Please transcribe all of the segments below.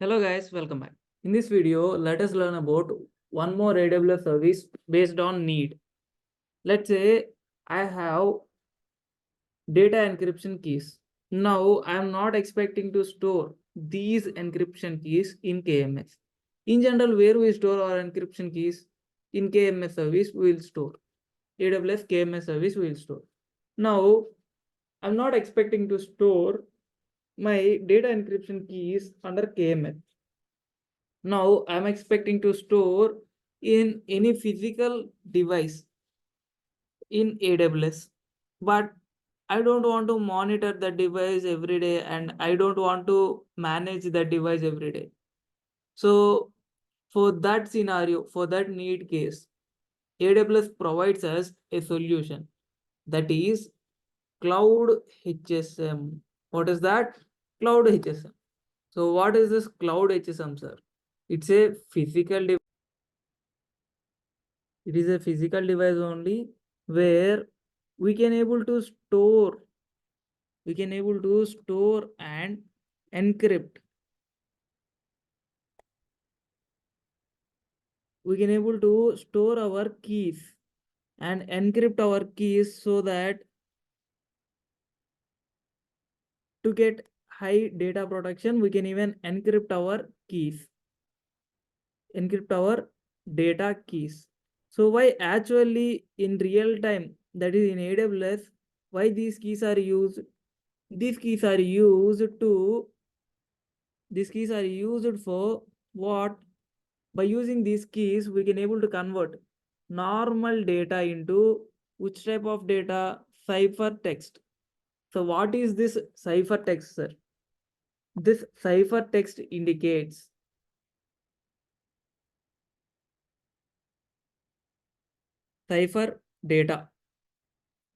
Hello guys, welcome back. In this video, let us learn about one more AWS service based on need. Let's say I have data encryption keys. Now I am not expecting to store these encryption keys in KMS. In general, where we store our encryption keys in KMS service, we will store. AWS KMS service we will store. Now I'm not expecting to store my data encryption keys under KMS. Now I'm expecting to store in any physical device in AWS, but I don't want to monitor the device every day and I don't want to manage the device every day. So for that scenario, for that need case, AWS provides us a solution, that is Cloud HSM. What is that? Cloud HSM. So what is this Cloud HSM, sir? It's a physical device. It is a physical device only where we can able to store and encrypt. We can able to store our keys and encrypt our keys so that to get high data protection, we can even encrypt our keys, encrypt our data keys. So why actually in real time, that is in AWS, why these keys are used? These keys are used for what? By using these keys, we can able to convert normal data into which type of data? Ciphertext. So what is this ciphertext, sir? This ciphertext indicates cipher data.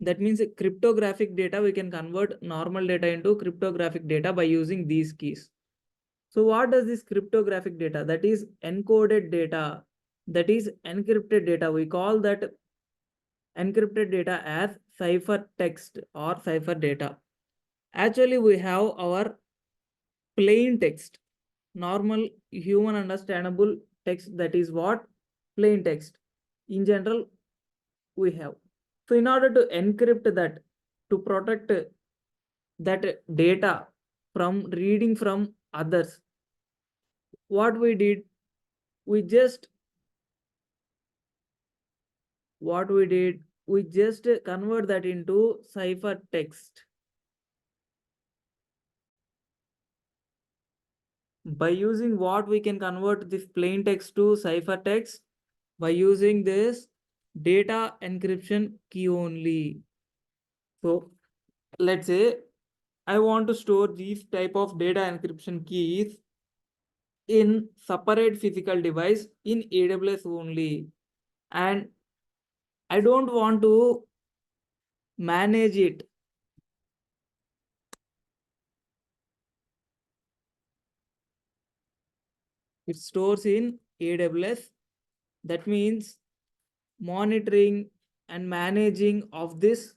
That means cryptographic data. We can convert normal data into cryptographic data by using these keys. So what does this cryptographic data? That is encoded data. That is encrypted data. We call that encrypted data as ciphertext or cipher data. Actually, we have our plain text, normal human understandable text. That is what? Plain text. In general, we have. So in order to encrypt that, to protect that data from reading from others, what we did, we just convert that into ciphertext. By using what we can convert this plain text to ciphertext? By using this data encryption key only. So let's say I want to store these type of data encryption keys in separate physical device in AWS only, and I don't want to manage it. It stores in AWS. That means monitoring and managing of this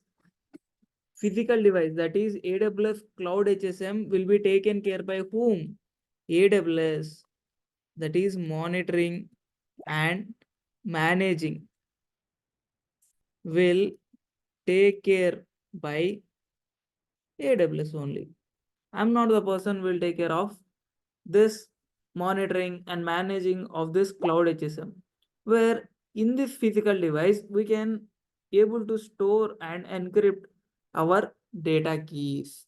physical device, that is AWS Cloud HSM, will be taken care by whom? AWS. That is monitoring and managing will take care by AWS only. I'm not the person who will take care of this monitoring and managing of this Cloud HSM, where in this physical device we can able to store and encrypt our data keys.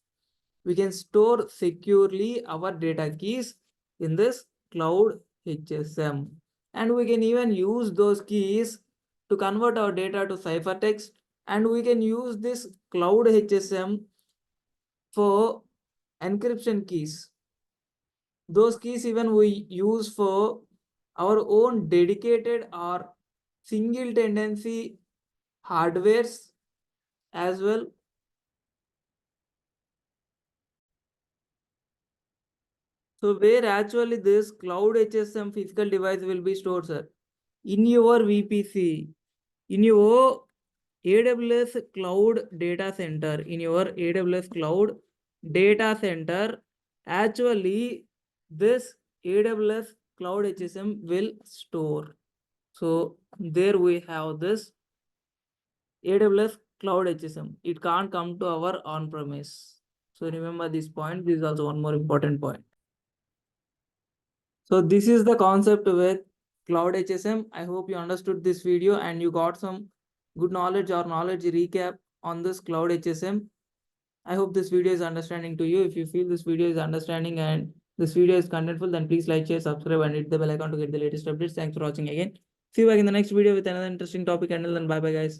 We can store securely our data keys in this Cloud HSM, and we can even use those keys to convert our data to ciphertext, and we can use this Cloud HSM for encryption keys. Those keys even we use for our own dedicated or single tendency hardwares as well. So where actually this Cloud HSM physical device will be stored, sir? In your VPC, in your AWS Cloud Data Center, in your AWS Cloud Data Center, actually this AWS Cloud HSM will store. So there we have this AWS Cloud HSM. It can't come to our on-premise. So remember this point. This is also one more important point. So this is the concept with Cloud HSM. I hope you understood this video and you got some good knowledge or knowledge recap on this Cloud HSM. I hope this video is understanding to you. If you feel this video is understanding and this video is contentful, then please like, share, subscribe, and hit the bell icon to get the latest updates. Thanks for watching again. See you back in the next video with another interesting topic. Until then, bye bye, guys.